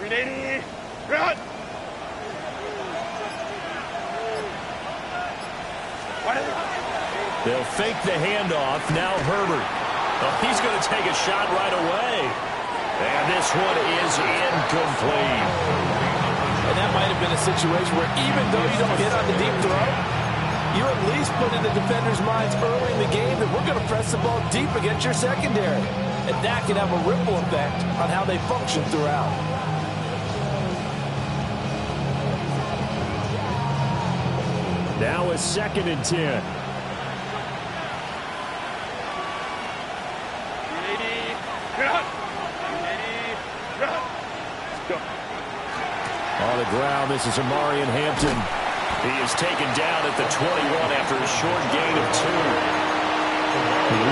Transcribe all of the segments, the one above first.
Ready, run! They'll fake the handoff. Now Herbert. Oh, he's going to take a shot right away. And this one is incomplete. And that might have been a situation where even though you don't hit on the deep throw, you at least put in the defender's minds early in the game that we're going to press the ball deep against your secondary. And that can have a ripple effect on how they function throughout. Now a 2nd and 10. On the ground, this is Amarian Hampton. He is taken down at the 21 after a short gain of 2.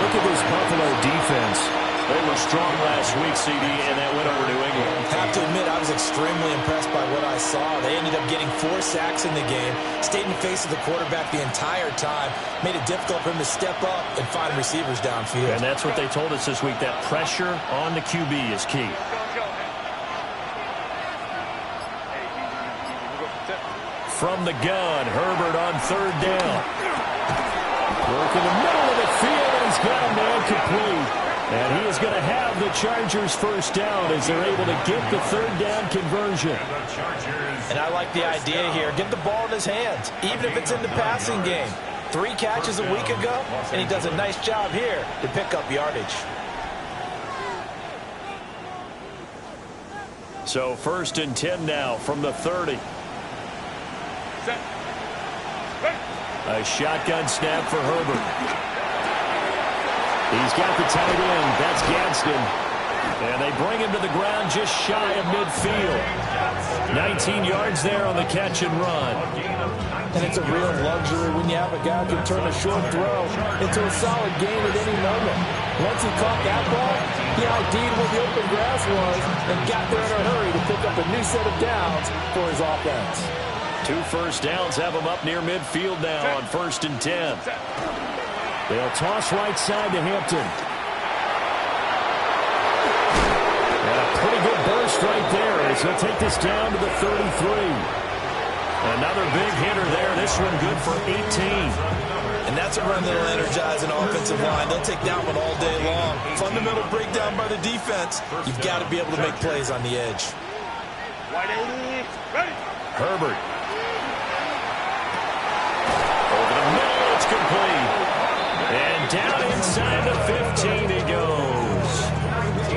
Look at this Buffalo defense. They were strong last week, CD, and that went over New England. I have to admit, I was extremely impressed by what I saw. They ended up getting 4 sacks in the game, stayed in the face of the quarterback the entire time, made it difficult for him to step up and find receivers downfield. And that's what they told us this week, that pressure on the QB is key. From the gun, Herbert on 3rd down. Work in the middle of the field, and he's got a man complete. And he is going to have the Chargers 1st down as they're able to get the 3rd down conversion. And I like the idea here. Get the ball in his hands, even if it's in the passing game. 3 catches a week ago, and he does a nice job here to pick up yardage. So 1st and 10 now from the 30. A shotgun snap for Herbert. He's got the tight end. That's Gadsden. And they bring him to the ground just shy of midfield. 19 yards there on the catch and run. And it's a real luxury when you have a guy who can turn a short throw into a solid gain at any moment. Once he caught that ball, he ID'd where the open grass was and got there in a hurry to pick up a new set of downs for his offense. 2 first downs have him up near midfield now on 1st and 10. They'll toss right side to Hampton. And a pretty good burst right there as he'll take this down to the 33. Another big hitter there. This one good for 18. And that's a run that'll energize an offensive line. They'll take that one all day long. Fundamental breakdown by the defense. You've got to be able to make plays on the edge. Herbert. Over the middle, it's complete. And down inside the 15 he goes.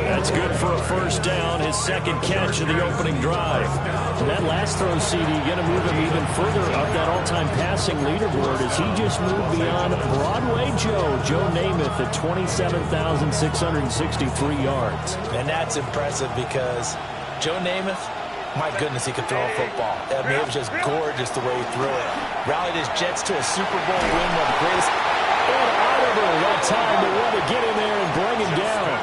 That's good for a 1st down, his 2nd catch of the opening drive. And that last throw, CD, going to move him even further up that all-time passing leaderboard as he just moved beyond Broadway Joe Namath at 27,663 yards. And that's impressive because Joe Namath, my goodness, he could throw a football. I mean, it was just gorgeous the way he threw it. Rallied his Jets to a Super Bowl win, one of the greatest. And Oliver, that time to want to get in there and bring him down.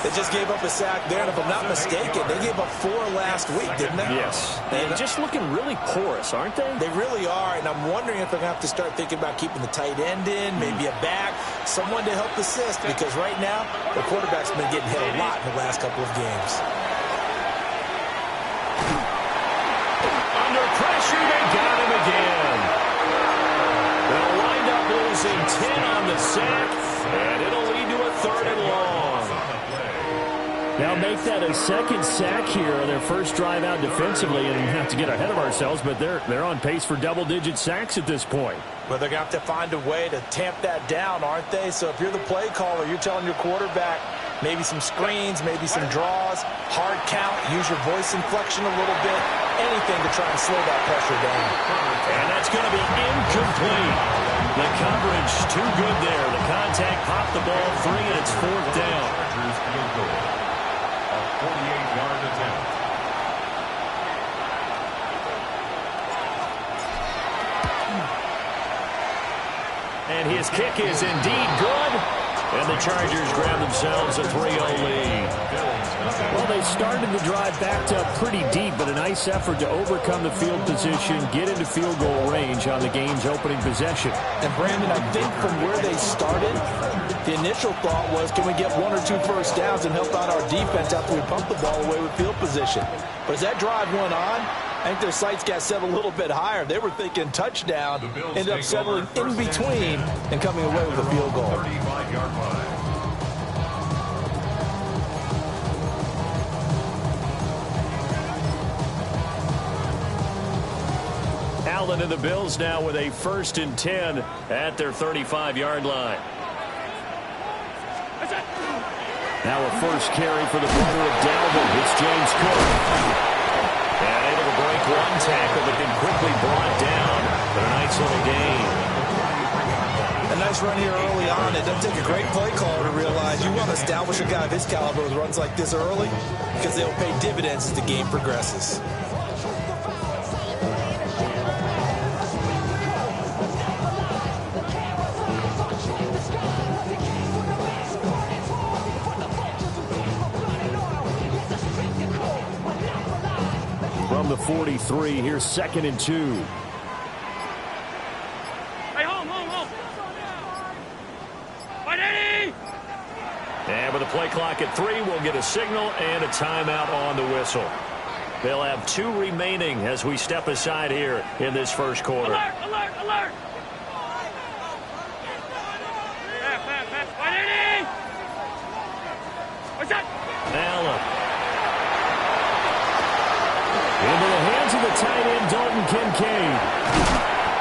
They just gave up a sack there, and if I'm not mistaken, they gave up 4 last week, didn't they? Yes. And just looking really porous, aren't they? They really are, and I'm wondering if they're going to have to start thinking about keeping the tight end in, maybe a back, someone to help assist, because right now, the quarterback's been getting hit a lot in the last couple of games. Under pressure, they got him again. They'll wind up losing 10 on the sack, and it'll lead to a 3rd and long. Now make that a 2nd sack here on their 1st drive out defensively, and have to get ahead of ourselves, but they're on pace for double-digit sacks at this point. But they're going to have to find a way to tamp that down, aren't they? So if you're the play caller, you're telling your quarterback maybe some screens, maybe some draws, hard count, use your voice inflection a little bit, anything to try and slow that pressure down. And that's going to be incomplete. The coverage too good there. The contact popped the ball free, and it's 4th down. 48-yard attempt. And his kick is indeed good. And the Chargers grab themselves a 3-0 lead. Well, they started the drive backed up pretty deep, but a nice effort to overcome the field position, get into field goal range on the game's opening possession. And, Brandon, I think from where they started, the initial thought was, can we get 1 or 2 first downs and help out our defense after we pump the ball away with field position? But as that drive went on, I think their sights got set a little bit higher. They were thinking touchdown, ended up settling in between and coming away with a field goal. 35-yard line. Allen and the Bills now with a 1st and 10 at their 35-yard line. Now a first carry for the brother of Dalvin. It's James Cook. And able to break one tackle, but then quickly brought down. But a nice little gain. A nice run here early on. It doesn't take a great play caller to realize you want to establish a guy of his caliber with runs like this early because they'll pay dividends as the game progresses. From the 43, here's 2nd and 2. Hey, home. And with a play clock at 3, we'll get a signal and a timeout on the whistle. They'll have 2 remaining as we step aside here in this first quarter. Alert! What's that? Allen. Into the hands of the tight end, Dalton Kincaid.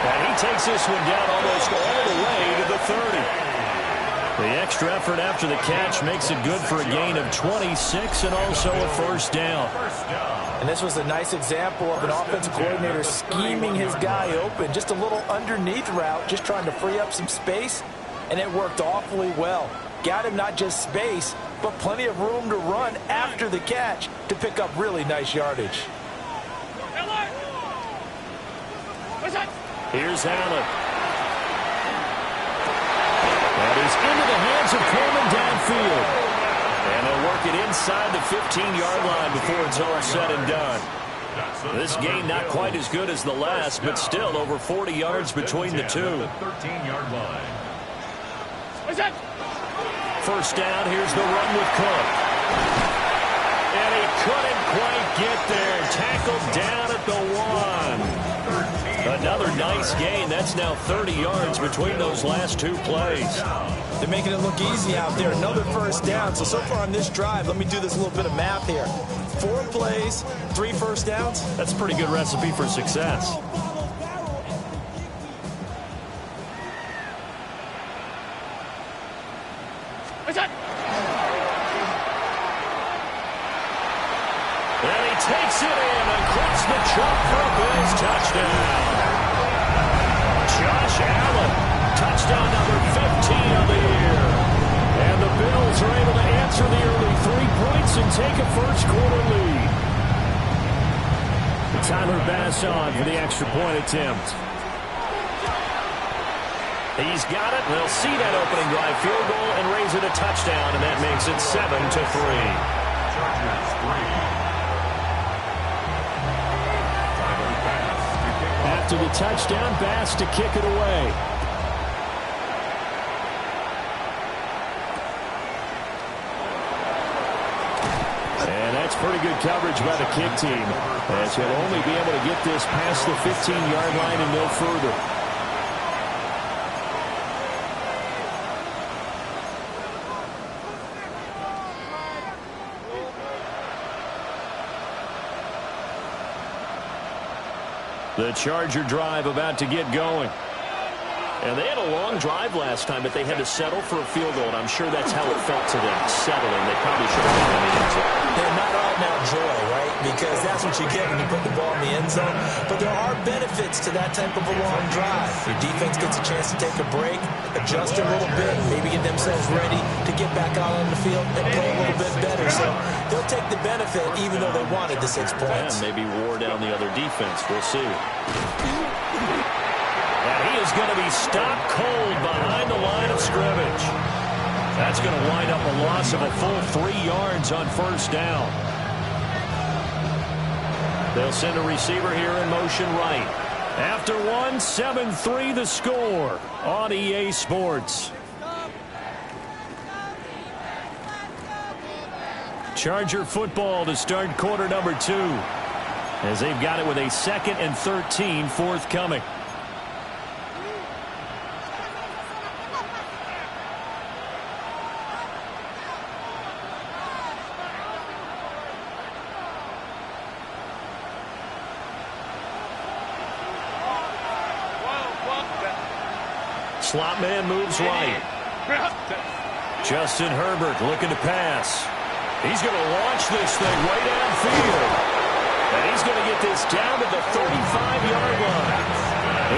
And he takes this one down almost all the way to the 30. The extra effort after the catch makes it good for a gain of 26 and also a first down. And this was a nice example of an offensive coordinator scheming his guy open. Just a little underneath route, just trying to free up some space, and it worked awfully well. Got him not just space, but plenty of room to run after the catch to pick up really nice yardage. Here's Allen. That is into the hands of Coleman downfield. And they'll work it inside the 15-yard line before it's all said and done. This game not quite as good as the last, but still over 40 yards between the two. 13-yard line. First down, here's the run with Cook. And he couldn't quite get there. Tackled down at the 1. Another nice gain. That's now 30 yards between those last 2 plays. They're making it look easy out there. Another first down. So far on this drive, let me do this little bit of math here. 4 plays, 3 first downs. That's a pretty good recipe for success. And he takes it in and clips the chuck for a Bills touchdown. Josh Allen, touchdown number 15 of the year. And the Bills are able to answer the early 3 points and take a first quarter lead. Tyler Bass on for the extra point attempt. He's got it. They'll see that opening drive field goal and raise it a touchdown, and that makes it 7-3. After the touchdown, Bass to kick it away. And that's pretty good coverage by the kick team, as he'll only be able to get this past the 15-yard line and no further. The Charger drive about to get going. And they had a long drive last time, but they had to settle for a field goal, and I'm sure that's how it felt to them, settling. They probably should have been in the end zone. They're not out and out joy, right? Because that's what you get when you put the ball in the end zone. But there are benefits to that type of a long drive. Your defense gets a chance to take a break, adjust a little bit, maybe get themselves ready to get back out on the field and play a little bit better. So they'll take the benefit even though they wanted the 6 points. And maybe wore down the other defense. We'll see. And he is going to be stopped cold behind the line of scrimmage. That's going to wind up a loss of a full 3 yards on first down. They'll send a receiver here in motion right. After 1, 7-3 the score on EA Sports. Charger football to start quarter number 2, as they've got it with a 2nd and 13 forthcoming. Slot man moves right. Justin Herbert looking to pass. He's going to launch this thing way downfield. And he's going to get this down to the 35-yard line.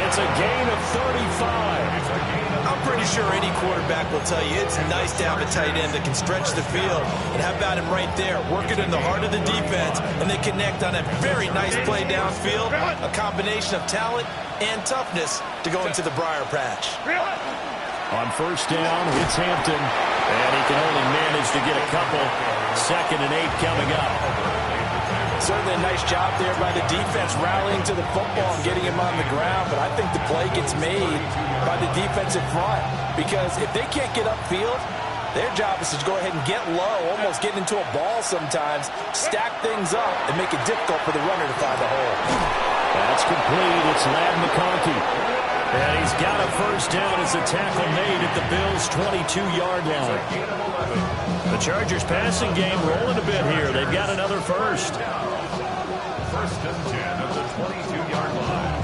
It's a gain of 35. I'm pretty sure any quarterback will tell you it's nice to have a tight end that can stretch the field. And how about him right there, working in the heart of the defense, and they connect on a very nice play downfield, a combination of talent and toughness to go into the briar patch. On first down, it's Hampton, and he can only manage to get a couple. 2nd and 8 coming up. Certainly a nice job there by the defense rallying to the football and getting him on the ground, but I think the play gets made by the defensive front, because if they can't get upfield, their job is to go ahead and get low, almost get into a ball sometimes, stack things up, and make it difficult for the runner to find a hole. That's complete. It's Ladd McConkey. And he's got a first down as the tackle made at the Bills' 22-yard line. The Chargers passing game rolling a bit here. They've got another first. 1st and 10 at the 22-yard line.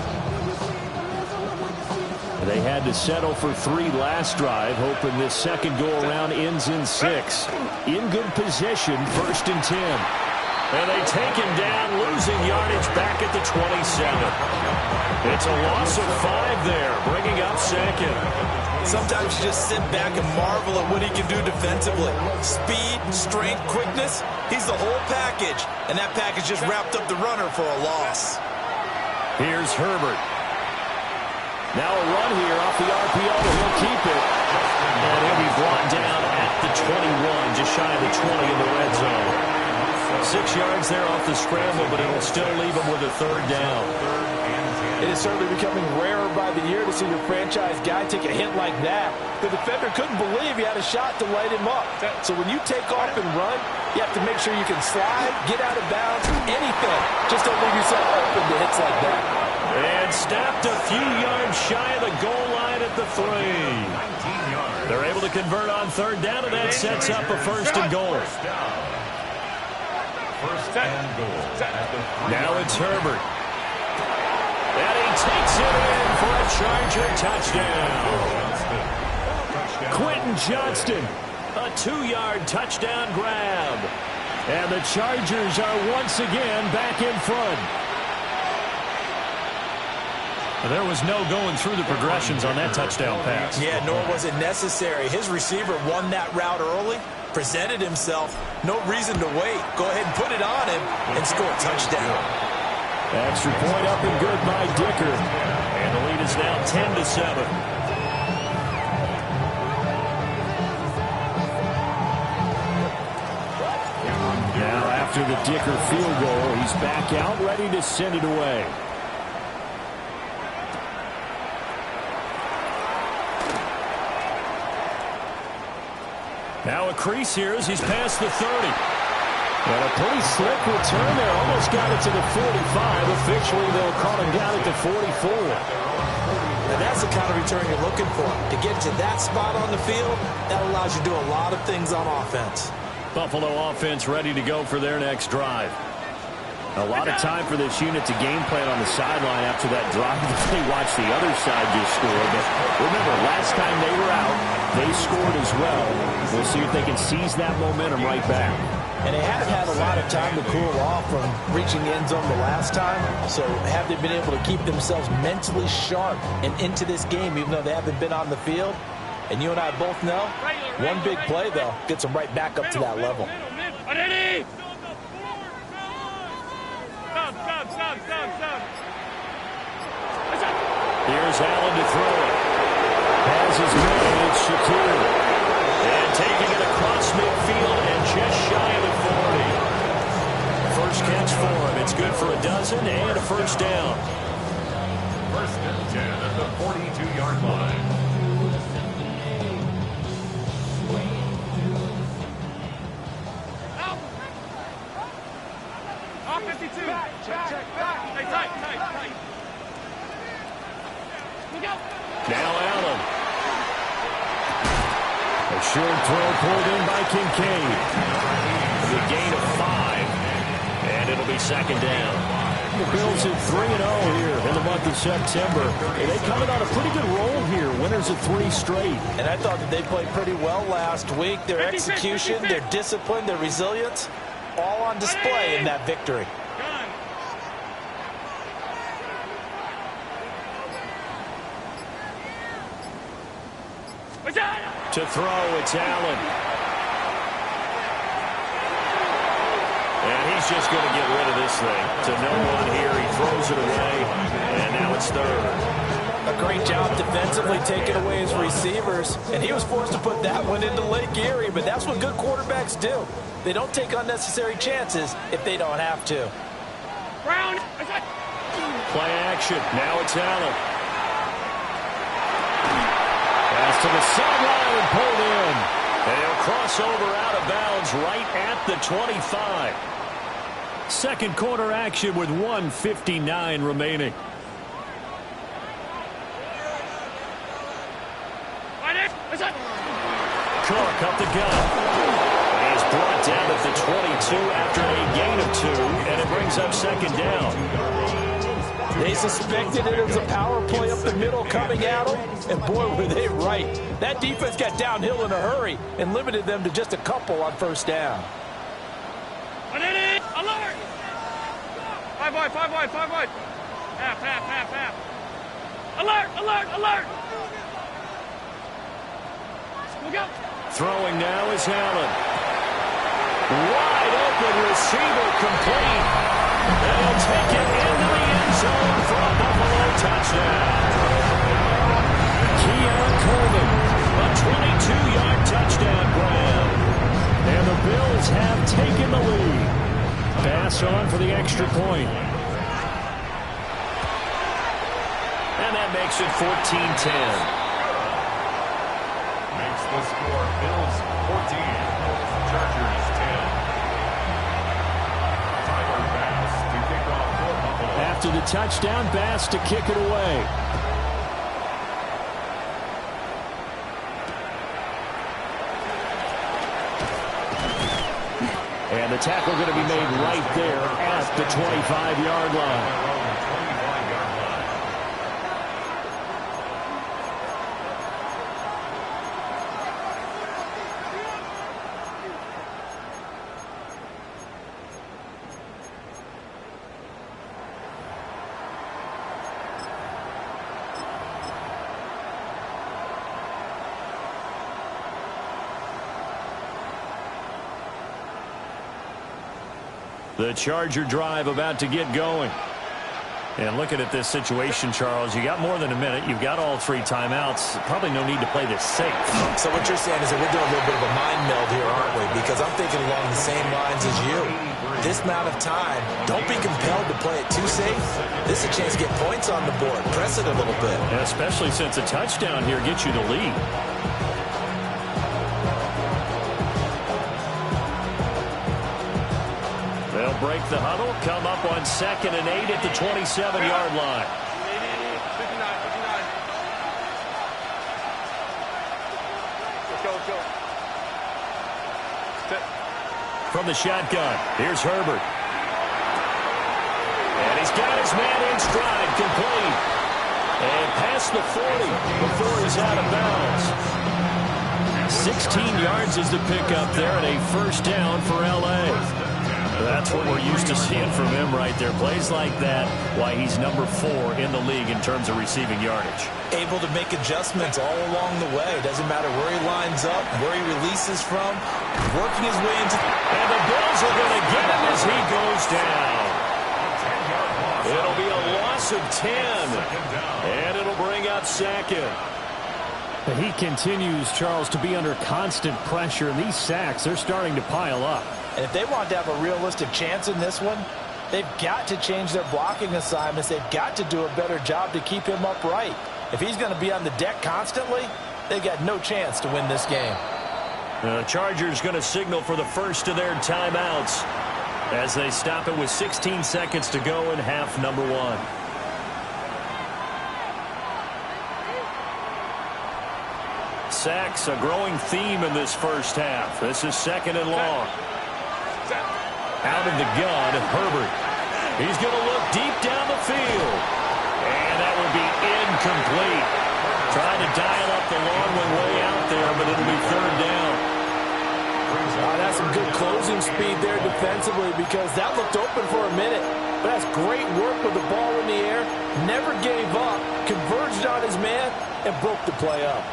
They had to settle for 3 last drive, hoping this second go-around ends in 6. In good position, 1st and 10. And they take him down, losing yardage back at the 27. It's a loss of 5 there, bringing up 2nd. Sometimes you just sit back and marvel at what he can do defensively. Speed, strength, quickness, he's the whole package. And that package just wrapped up the runner for a loss. Here's Herbert. Now a run here off the RPO, but he'll keep it. And he'll be brought down at the 21, just shy of the 20 in the red zone. 6 yards there off the scramble, but it'll still leave him with a 3rd down. It is certainly becoming rarer by the year to see your franchise guy take a hit like that. The defender couldn't believe he had a shot to light him up. So when you take off and run, you have to make sure you can slide, get out of bounds, anything. Just don't leave yourself open to hits like that. And snapped a few yards shy of the goal line at the 3. They're able to convert on 3rd down, and that sets up a 1st and goal. 1st and goal. Now it's Herbert. And he takes it in for a Charger touchdown. Quentin Johnston, a 2-yard touchdown grab. And the Chargers are once again back in front. There was no going through the progressions on that touchdown pass. Yeah, nor was it necessary. His receiver won that route early, presented himself. No reason to wait. Go ahead and put it on him and score a touchdown. Extra point up and good by Dicker. And the lead is now 10-7. Now after the Dicker field goal, he's back out ready to send it away. Now a crease here as he's past the 30. And a pretty slick return there. Almost got it to the 45. Officially, they'll call him down at the 44. And that's the kind of return you're looking for. To get to that spot on the field, that allows you to do a lot of things on offense. Buffalo offense ready to go for their next drive. A lot of time for this unit to game plan on the sideline after that drive. They watched the other side just score. But remember, last time they were out, they scored as well. We'll see if they can seize that momentum right back. And they haven't had a lot of time to cool off from reaching the end zone the last time. So have they been able to keep themselves mentally sharp and into this game, even though they haven't been on the field? And you and I both know, one big play, though, gets them right back up to that level. Here's Allen to throw it. Has his man, it's Shakir. And taken 22-yard line. Off 52. Back. Hey, tight. Look out. Now Allen. A short throw pulled in by Kincaid. The gain of 5. And it'll be second down. The Bills at 3-0 here in the month of September. And they coming on a pretty good roll here. Winners of 3 straight. And I thought that they played pretty well last week. Their execution, their discipline, their resilience, all on display in that victory. To throw, it's Allen. And he's just going to get rid of this thing. To no one here. He throws it away. And now it's third. A great job defensively taking away his receivers. And he was forced to put that one into Lake Erie. But that's what good quarterbacks do. They don't take unnecessary chances if they don't have to. Brown. Play action. Now it's Allen. Pass to the sideline and pulled in. And he'll cross over out of bounds right at the 25. Second quarter action with 1:59 remaining. Cook up the gut. And he's brought down at the 22 after a gain of 2, and it brings up second down. They suspected it was a power play up the middle coming at them, and boy, were they right. That defense got downhill in a hurry and limited them to just a couple on first down. Alert! 5 wide. Half. Alert! Look out! Throwing now is Allen. Wide open receiver complete. And he'll take it into the end zone for a Buffalo touchdown. Keon Coleman, a 22-yard touchdown grab. And the Bills have taken the lead. Pass on for the extra point. And that makes it 14-10. Makes the score Bills 14, Chargers 10. Tyler Bass to kick off for Buffalo. After the touchdown, Bass to kick it away. And the tackle going to be made right there at the 25-yard line. The Charger drive about to get going. And looking at this situation, Charles, you got more than a minute. You've got all 3 timeouts. Probably no need to play this safe. So what you're saying is that we're doing a little bit of a mind meld here, aren't we? Because I'm thinking along the same lines as you. This amount of time, don't be compelled to play it too safe. This is a chance to get points on the board. Press it a little bit. Yeah, especially since a touchdown here gets you the lead. They'll break the huddle, come up on 2nd and 8 at the 27-yard line. 59. Let's go. From the shotgun, here's Herbert. And he's got his man in stride, complete. And past the 40 before he's out of bounds. 16 yards is the pickup there and a first down for L.A. That's what we're used to seeing from him right there. Plays like that, why he's number 4 in the league in terms of receiving yardage. Able to make adjustments all along the way. Doesn't matter where he lines up, where he releases from, working his way into... And the Bills are going to get him as he goes down. It'll be a loss of 10. And it'll bring up 2nd. He continues, Charles, to be under constant pressure. And these sacks, they're starting to pile up. And if they want to have a realistic chance in this one, they've got to change their blocking assignments. They've got to do a better job to keep him upright. If he's going to be on the deck constantly, they got no chance to win this game. The Chargers going to signal for the first of their timeouts as they stop it with 16 seconds to go in half number 1. Sacks, a growing theme in this first half. This is 2nd and long. Out of the gun, Herbert. He's going to look deep down the field. And that will be incomplete. Trying to dial up the long one way out there, but it'll be 3rd down. That's some good closing speed there defensively because that looked open for a minute. But that's great work with the ball in the air. Never gave up. Converged on his man and broke the play up.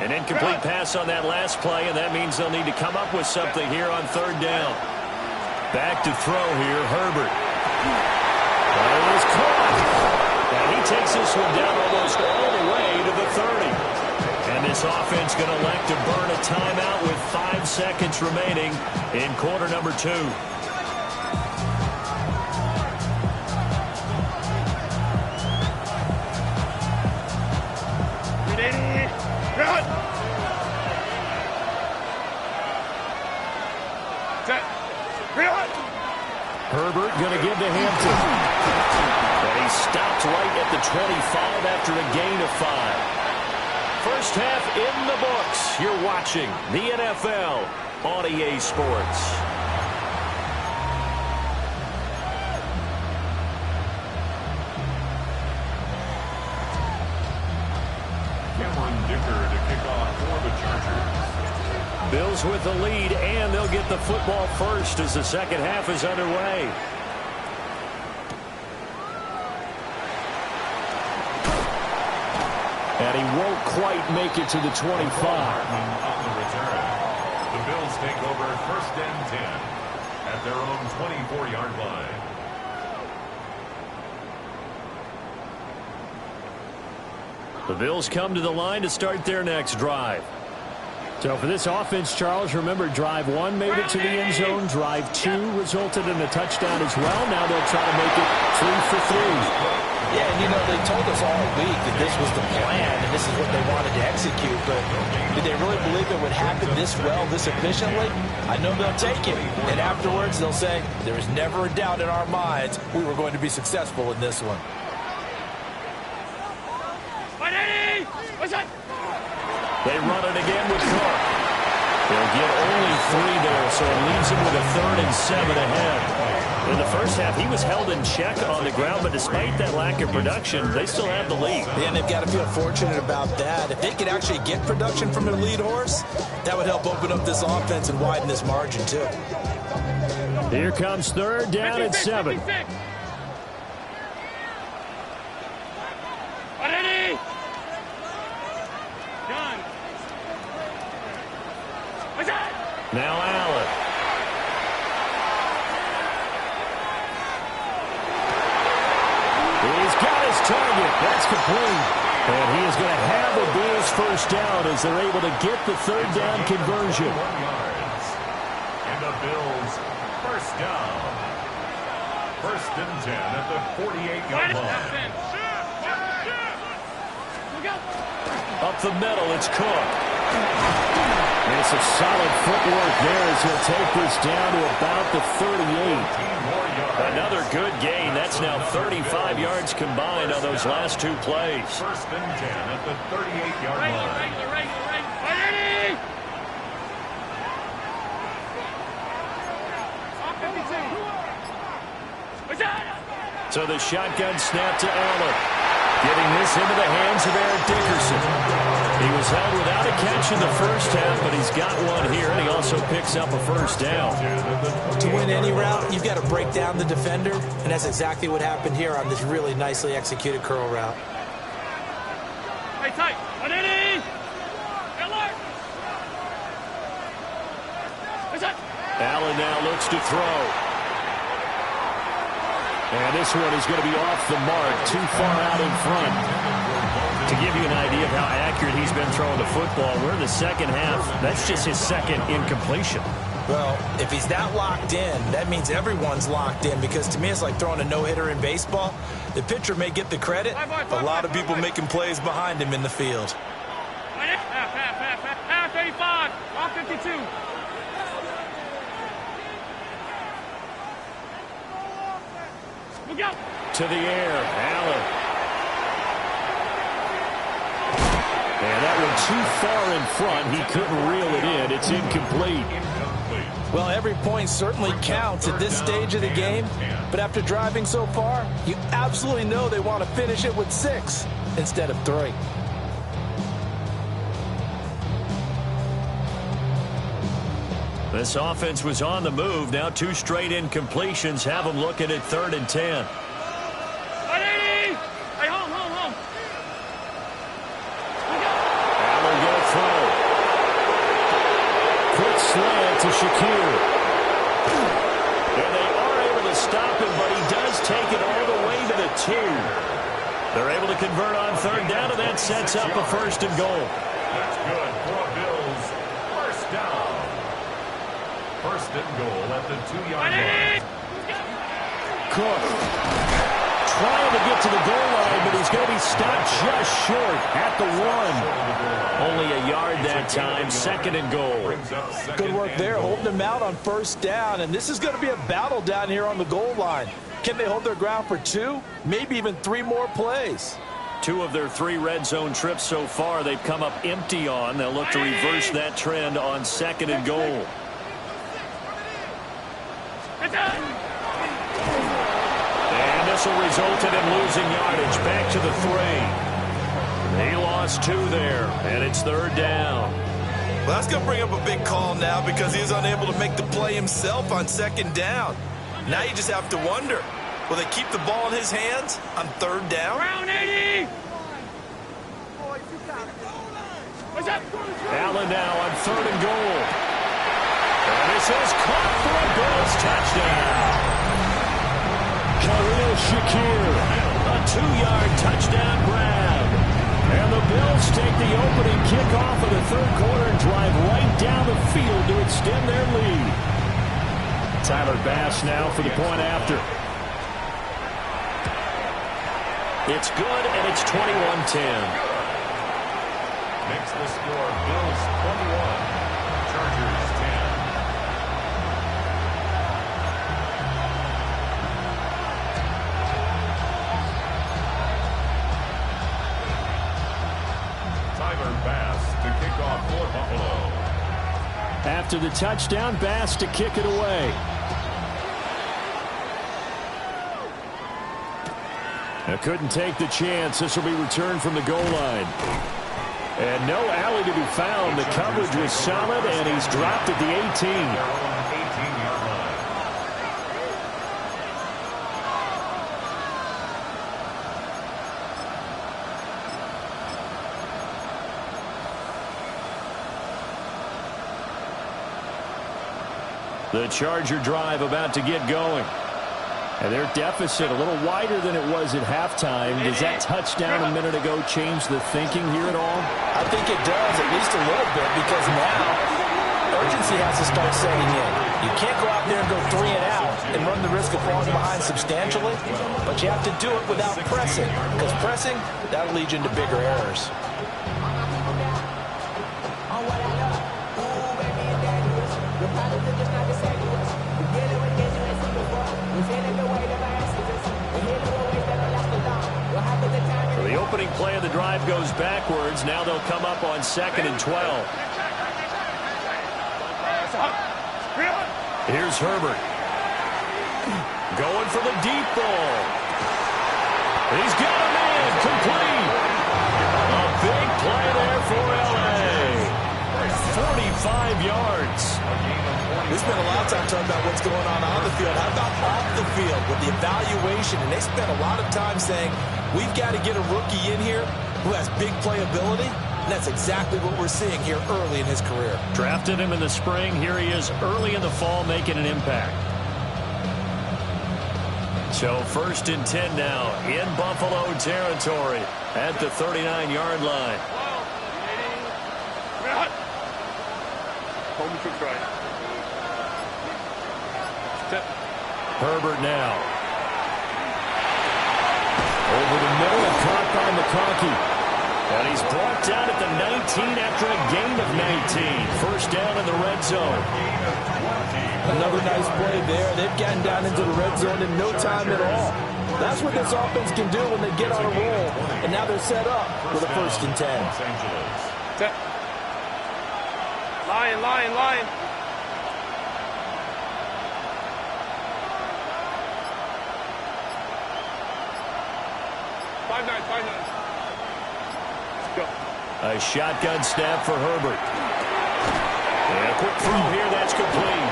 An incomplete pass on that last play, and that means they'll need to come up with something here on 3rd down. Back to throw here, Herbert. That is caught. And he takes this one down almost all the way to the 30. And this offense going to elect to burn a timeout with 5 seconds remaining in quarter number 2. Herbert going to give to Hampton. And he stopped right at the 25 after a gain of 5. First half in the books. You're watching the NFL on EA Sports. Dicker to kick off for the Chargers. Bills with the lead, and they'll get the football first as the second half is underway. And he won't quite make it to the 25. On the return, the Bills take over 1st and 10 at their own 24-yard line. The Bills come to the line to start their next drive. So for this offense, Charles, remember drive 1 made it to the end zone. Drive 2 resulted in a touchdown as well. Now they'll try to make it 3 for 3. Yeah, and you know, they told us all week that this was the plan and this is what they wanted to execute, but did they really believe it would happen this well, this efficiently? I know they'll take it, and afterwards they'll say, there was never a doubt in our minds we were going to be successful in this one. They run it again with Cook. They'll get only 3 there, so it leaves them with a 3rd and 7 ahead. In the first half, he was held in check on the ground, but despite that lack of production, they still have the lead. Yeah, and they've got to feel fortunate about that. If they could actually get production from their lead horse, that would help open up this offense and widen this margin, too. Here comes 3rd down and 7. Now Allen. He's got his target. That's complete. And he is going to have a Bills first down as they're able to get the 3rd down conversion. 1 yards. And the Bills first down. 1st and 10 at the 48-yard line. Up the middle, it's Cook. And some solid footwork there as he'll take this down to about the 38. Another good gain. That's now 35 yards combined on those last 2 plays. 1st and 10 at the 38-yard line. So the shotgun snap to Allen. Getting this into the hands of Eric Dickerson. He was held without a catch in the first half, but he's got one here, and he also picks up a first down. To win any route, you've got to break down the defender, and that's exactly what happened here on this really nicely executed curl route. Tight. Allen now looks to throw. And this one is going to be off the mark, too far out in front. To give you an idea of how accurate he's been throwing the football, we're in the second half. That's just his second incompletion. Well, if he's that locked in, that means everyone's locked in, because to me it's like throwing a no-hitter in baseball. The pitcher may get the credit, but a lot of people making plays behind him in the field. Half 35, off 52. Look out. To the air, Allen. And that one too far in front. He couldn't reel it in. It's incomplete. Well, every point certainly counts at this stage of the game, but after driving so far, you absolutely know they want to finish it with 6 instead of 3. This offense was on the move. Now 2 straight incompletions have them looking at 3rd and 10. Hey, home. Allen going to throw. Quick slant to Shakir. And they are able to stop him, but he does take it all the way to the 2. They're able to convert on 3rd down, and that sets up a 1st and goal. That's good for Bills. First down. 1st and goal at the 2-yard line. Cook trying to get to the goal line, but he's going to be stopped just short at the 1. Only a yard that time. 2nd and goal. Good work there, holding them out on 1st down, and this is going to be a battle down here on the goal line. Can they hold their ground for 2, maybe even 3 more plays? 2 of their 3 red zone trips so far they've come up empty on. They'll look to reverse that trend on 2nd and goal. And this will result in him losing yardage. Back to the 3. He lost 2 there, and it's 3rd down. Well, that's going to bring up a big call now, because he was unable to make the play himself on 2nd down. Now you just have to wonder, will they keep the ball in his hands on 3rd down? Round 80. Allen now on 3rd and goal. And this is caught for a Bills touchdown. Khalil Shakir, a 2-yard touchdown grab. And the Bills take the opening kickoff of the 3rd quarter and drive right down the field to extend their lead. Tyler Bass now for the point after. It's good, and it's 21-10. Makes the score Bills 21, Chargers 10. Tyler Bass to kick off for Buffalo. After the touchdown, Bass to kick it away. Now couldn't take the chance. This will be returned from the goal line. And no alley to be found. The coverage was solid, and he's dropped at the 18. 18-yard line. The Charger drive about to get going. And their deficit a little wider than it was at halftime. Does that touchdown a minute ago change the thinking here at all? I think it does, at least a little bit, because now urgency has to start setting in. You can't go out there and go 3 and out and run the risk of falling behind substantially, but you have to do it without pressing, because pressing, that'll lead you into bigger errors. So the opening play of the drive goes backwards. Now they'll come up on 2nd and 12. Here's Herbert. Going for the deep ball. He's got a man complete. A big play there for L.A. 45 yards. We spent a lot of time talking about what's going on the field. How about off the field with the evaluation? And they spent a lot of time saying, we've got to get a rookie in here who has big playability. And that's exactly what we're seeing here early in his career. Drafted him in the spring. Here he is early in the fall making an impact. So 1st and 10 now in Buffalo territory at the 39-yard line. Herbert now. Over the middle and caught by McConkey. And he's brought down at the 19 after a gain of 19. 1st down in the red zone. Another nice play there. They've gotten down into the red zone in no time at all. That's what this offense can do when they get on a roll. And now they're set up with a 1st and 10. Line. 5-9. Let's go. A shotgun snap for Herbert. And a quick throw here, that's complete.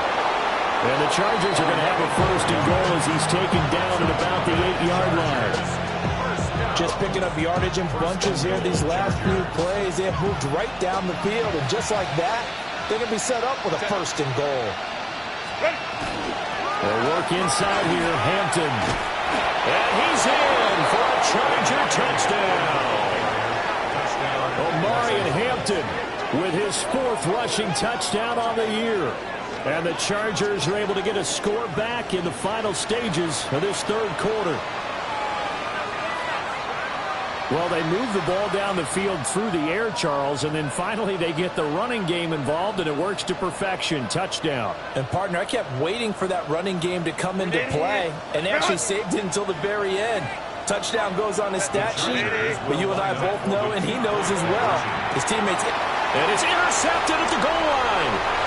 And the Chargers are going to have a 1st and goal as he's taken down at about the 8-yard line. Just picking up yardage in bunches here these last few plays. They have moved right down the field, and just like that, they're going to be set up with a 1st and goal. They'll work inside here, Hampton. And he's in for a Charger touchdown. Omarion Hampton with his 4th rushing touchdown on the year. And the Chargers are able to get a score back in the final stages of this 3rd quarter. Well, they move the ball down the field through the air, Charles, and then finally they get the running game involved, and it works to perfection. Touchdown. And, partner, I kept waiting for that running game to come into play, and they actually saved it until the very end. Touchdown goes on his stat sheet, but you and I both know, and he knows as well, his teammates. And it's intercepted at the goal line.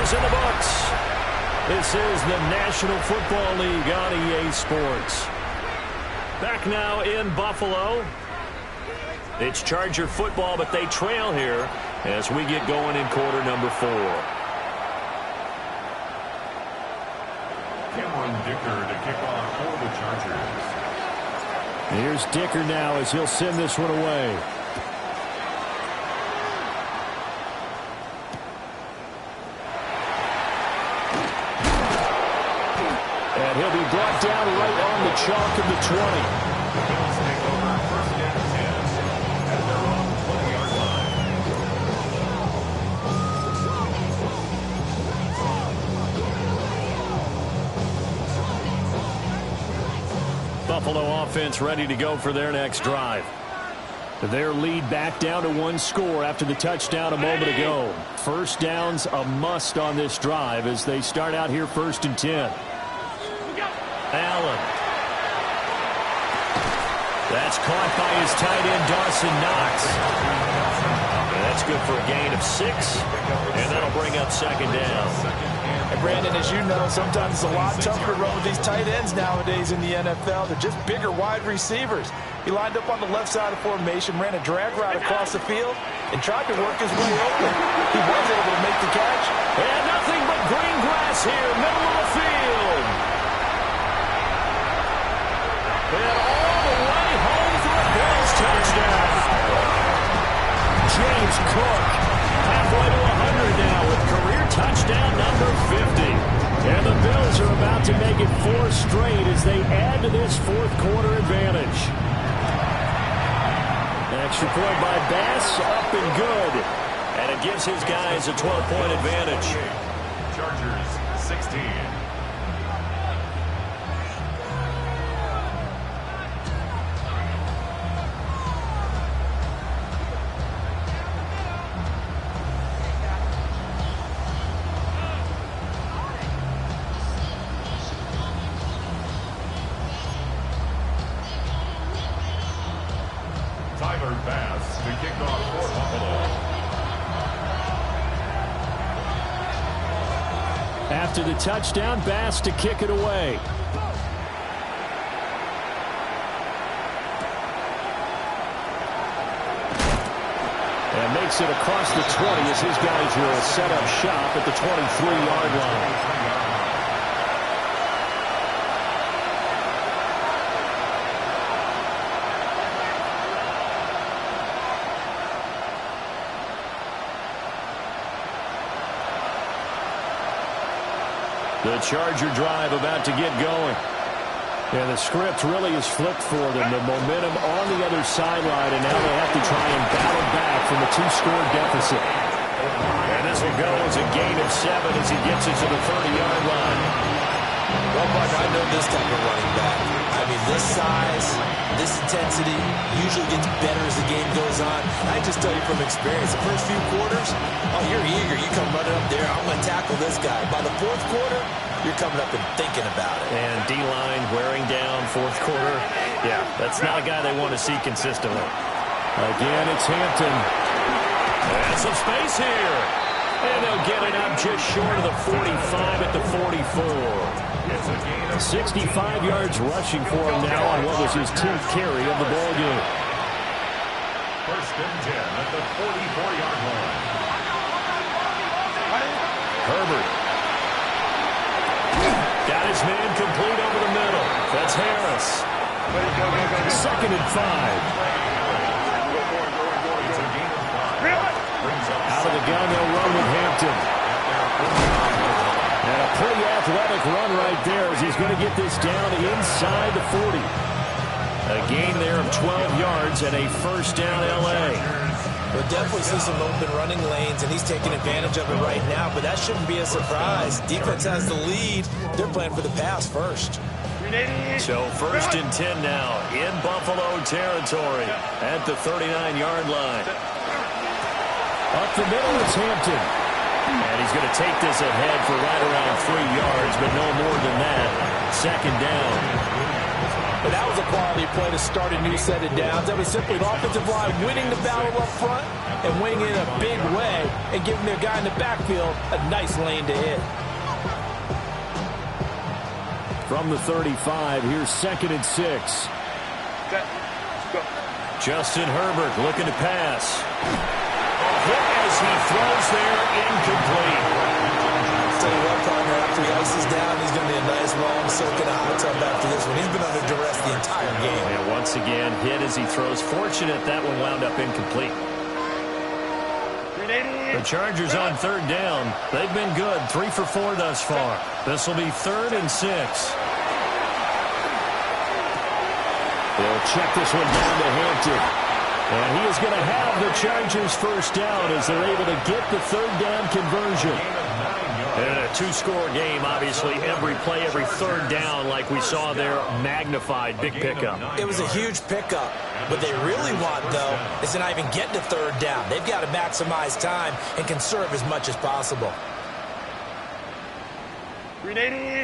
In the books. This is the National Football League on EA Sports. Back now in Buffalo. It's Charger football, but they trail here as we get going in quarter number 4. Cameron Dicker to kick off for the Chargers. Here's Dicker now as he'll send this one away. And he'll be brought down right on the chalk of the 20. The Bills take over 1st and 10 at their own 20-yard line. Buffalo offense ready to go for their next drive. Their lead back down to 1 score after the touchdown a moment ago. 1st down's a must on this drive as they start out here 1st and 10. Allen. That's caught by his tight end, Dawson Knox. And that's good for a gain of 6. And that'll bring up 2nd down. And Brandon, as you know, sometimes it's a lot tougher to run with these tight ends nowadays in the NFL. They're just bigger wide receivers. He lined up on the left side of formation, ran a drag route across the field, and tried to work his way open. He was able to make the catch. And nothing but green grass here, middle of the field. And all the way home for a Bills touchdown. James Cook halfway to 100 now with career touchdown number 50. And the Bills are about to make it 4 straight as they add to this 4th quarter advantage. Extra point by Bass, up and good. And it gives his guys a 12-point advantage. Chargers 16. Bass to kick off for Buffalo. After the touchdown, Bass to kick it away. And makes it across the 20 as his guys will set up shop at the 23-yard line. The Charger drive about to get going. And the script really is flipped for them. The momentum on the other sideline, and now they have to try and battle back from a 2-score deficit. And this will go as a gain of 7 as he gets it to the 30-yard line. Well, Mark, I know this type of running back. I mean, this size, this intensity usually gets better as the game goes on. I just tell you from experience, the first few quarters, oh, you're eager. You come running up there, I'm going to tackle this guy. By the fourth quarter, you're coming up and thinking about it. And D-line wearing down fourth quarter. Yeah, that's not a guy they want to see consistently. Again, it's Hampton. And some space here. And they'll get it up just short of the 45 at the 44. 65 yards rushing for him now on what was his 10th carry of the ball game. First and 10 at the 44-yard line. Herbert. Got his man complete over the middle. That's Harris. Second and 5. Out of the gun, they'll run with Hampton. And a pretty athletic run right there as he's going to get this down inside the 40. A gain there of 12 yards and a first down L.A. We'll definitely see some open running lanes, and he's taking advantage of it right now, but that shouldn't be a surprise. Defense has the lead. They're playing for the pass first. So first and 10 now in Buffalo territory at the 39-yard line. Up the middle is Hampton. And he's going to take this ahead for right around 3 yards, but no more than that. Second down. But that was a quality play to start a new set of downs. That was simply the offensive line winning the battle up front and winning it in a big way and giving their guy in the backfield a nice lane to hit. From the 35, here's second and 6. Justin Herbert looking to pass. Hit as he throws there, incomplete. Tell you what, partner, after he ices down, he's going to be a nice long soak in a hot tub after this one. He's been under duress the entire game. And once again, hit as he throws. Fortunate that one wound up incomplete. The Chargers on third down. They've been good, 3 for 4 thus far. This will be 3rd and 6. They'll check this one down to Hampton. And he is going to have the Chargers first down as they're able to get the third down conversion. And a 2-score game, obviously, every play, every third down, like we saw there, magnified, big pickup. It was a huge pickup. What they really want, though, is to not even get to third down. They've got to maximize time and conserve as much as possible.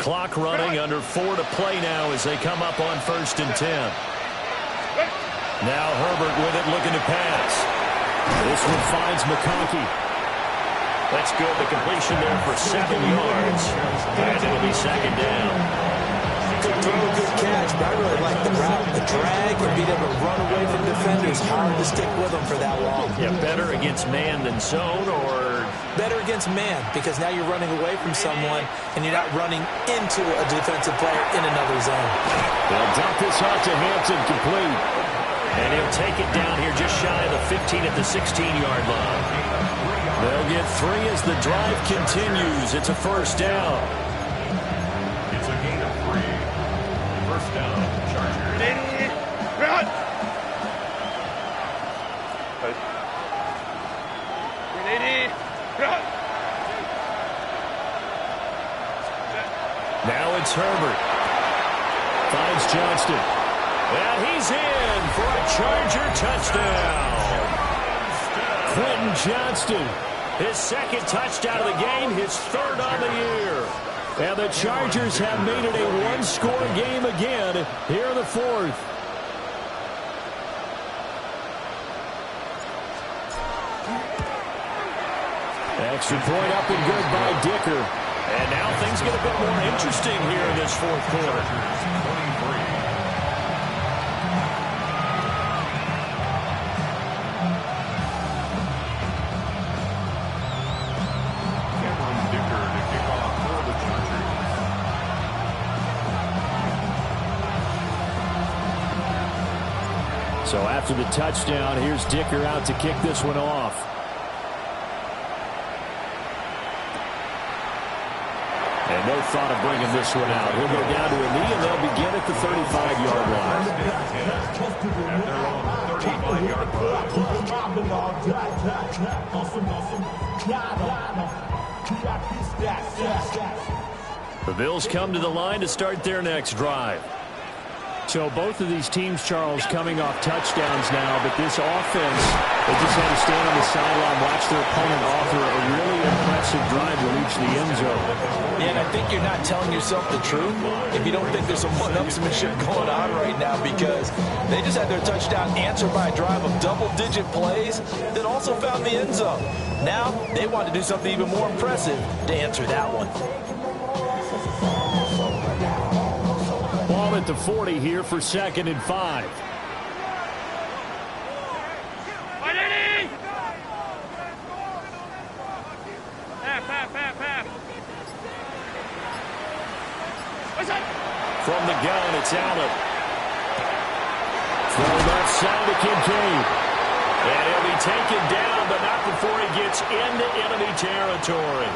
Clock running, under 4 to play now as they come up on 1st and 10. Now Herbert with it, looking to pass. This one finds McConkey. That's good. The completion there for 7 yards. And it'll be second down. Good throw, good catch, but I really like the route. The drag and being able to run away from defenders. Hard to stick with them for that long. Yeah, better against man than zone, or better against man, because now you're running away from someone and you're not running into a defensive player in another zone. They'll dump this off to Hampton, complete. And he'll take it down here just shy of the 15 at the 16-yard line. They'll get 3 as the drive continues. It's a first down. It's a gain of 3. First down, Chargers. Run! Run! Now it's Herbert. Finds Johnston. And he's in for a Charger touchdown. Quentin Johnston. His second touchdown of the game, his 3rd on the year. And the Chargers have made it a 1-score game again here in the 4th. Extra point up and good by Dicker. And now things get a bit more interesting here in this 4th quarter. So after the touchdown, here's Dicker out to kick this one off. And No thought of bringing this one out. He'll go down to a knee, and they'll begin at the 35-yard line. At their own 35-yard line. The Bills come to the line to start their next drive. So both of these teams, Charles, coming off touchdowns now, but this offense, they just had to stand on the sideline, watch their opponent offer a really impressive drive to reach the end zone. Yeah, and I think you're not telling yourself the truth if you don't think there's some one-upsmanship going on right now, because they just had their touchdown answered by a drive of double-digit plays that also found the end zone. Now they want to do something even more impressive to answer that one. Ball at the 40 here for 2nd and 5. From the gun, it's Allen. Throw that side to Kincaid. And he'll be taken down, but not before he gets into enemy territory.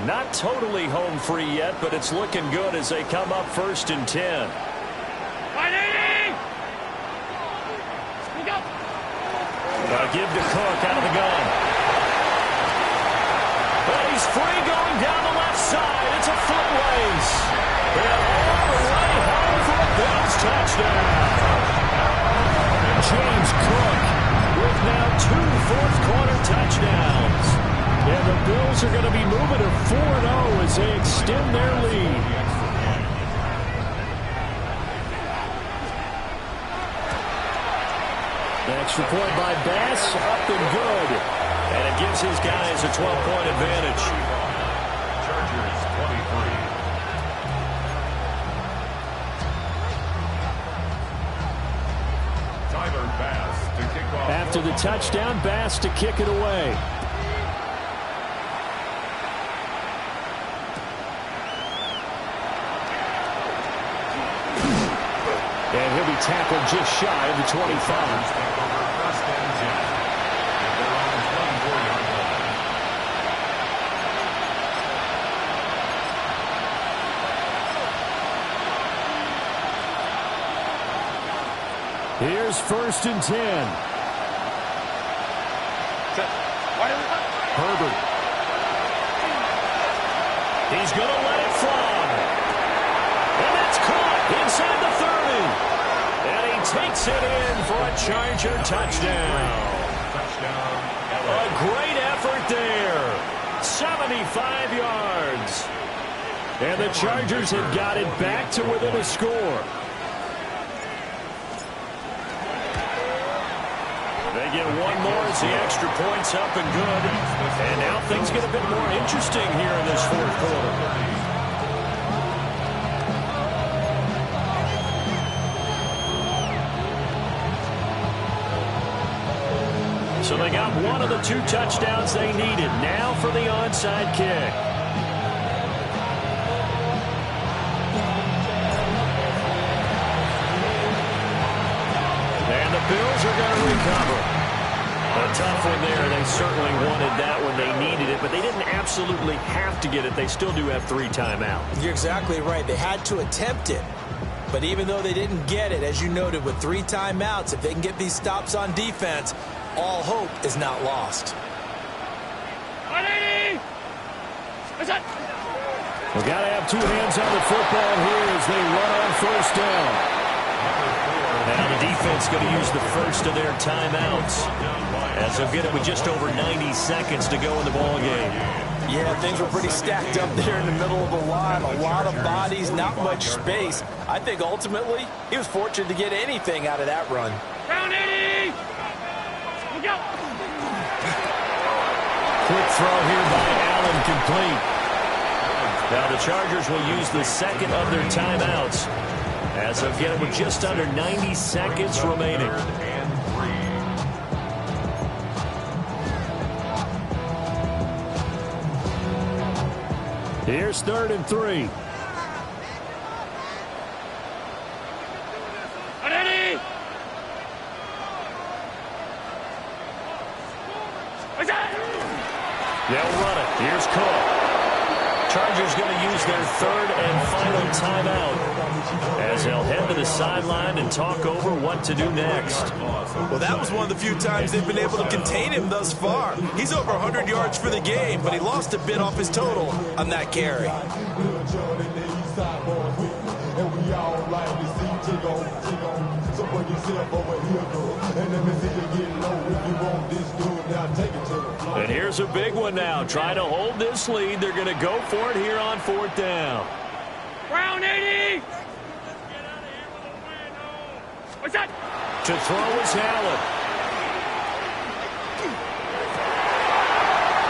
Not totally home free yet, but it's looking good as they come up 1st and 10. Give to Cook out of the gun. But he's free going down the left side. It's a foot race. And all the way home for a Bills touchdown. James Cook with now 2 fourth-quarter touchdowns. And the Bills are going to be moving to 4-0 as they extend their lead. Extra point by Bass, up and good. And it gives his guys a 12-point advantage. Chargers 23. Tyler Bass to kick off. After the touchdown, Bass to kick it away. And he'll be tackled just shy of the 25. Here's 1st and 10. Herbert. He's going to let it fly. And that's caught inside the 30. And he takes it in for a Charger touchdown. A great effort there. 75 yards. And the Chargers have got it back to within a score. They get one more as the extra point's up and good. And now things get a bit more interesting here in this 4th quarter. So they got one of the 2 touchdowns they needed. Now for the onside kick. And the Bills are going to recover. A tough one there. They certainly wanted that when they needed it, but they didn't absolutely have to get it. They still do have 3 timeouts. You're exactly right. They had to attempt it. But even though they didn't get it, as you noted, with 3 timeouts, if they can get these stops on defense, all hope is not lost. We've got to have 2 hands on the football here as they run on 1st down. Now the defense going to use the first of their timeouts as they'll get it with just over 90 seconds to go in the ball game. Yeah, things were pretty stacked up there in the middle of the line. A lot of bodies, not much space. I think ultimately he was fortunate to get anything out of that run. Down 80! Look out! Quick throw here by Allen, complete. Now the Chargers will use the second of their timeouts as they'll get it with just under 90 seconds remaining. Here's 3rd and 3. caught. Chargers going to use their third and final timeout as they'll head to the sideline and talk over what to do next. Well, that was one of the few times they've been able to contain him thus far. He's over 100 yards for the game, but he lost a bit off his total on that carry. And here's a big one now. Trying to hold this lead. They're going to go for it here on 4th down. Round 80! What's that? To throw is Allen.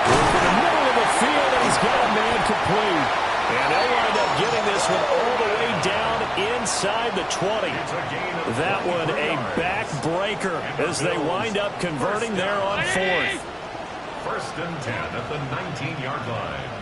In the middle of the field, and he's got a man complete. And they'll wind up getting this one all the way down inside the 20. That one a backbreaker as they wind up converting there on 4th. 1st and 10 at the 19-yard line.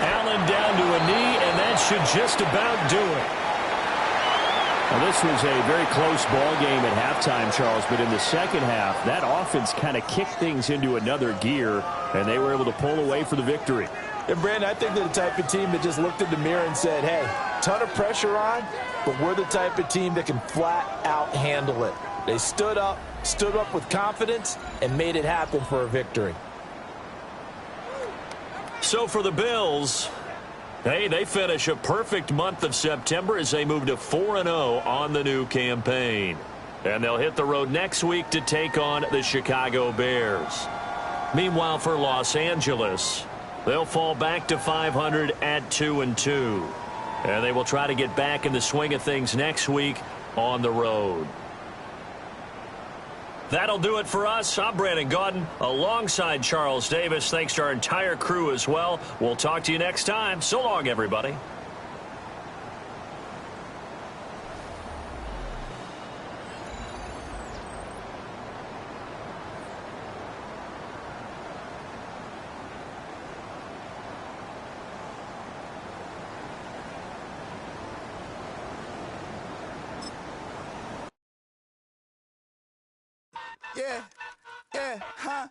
Allen down to a knee, and that should just about do it. Well, this was a very close ball game at halftime, Charles, but in the second half, that offense kind of kicked things into another gear, and they were able to pull away for the victory. And, Brandon, I think they're the type of team that just looked in the mirror and said, hey, ton of pressure on, but we're the type of team that can flat out handle it. They stood up with confidence, and made it happen for a victory. So for the Bills, hey, they finish a perfect month of September as they move to 4-0 on the new campaign. And they'll hit the road next week to take on the Chicago Bears. Meanwhile, for Los Angeles, they'll fall back to 500 at 2-2. And they will try to get back in the swing of things next week on the road. That'll do it for us. I'm Brandon Gaudin alongside Charles Davis. Thanks to our entire crew as well. We'll talk to you next time. So long, everybody. Yeah, huh?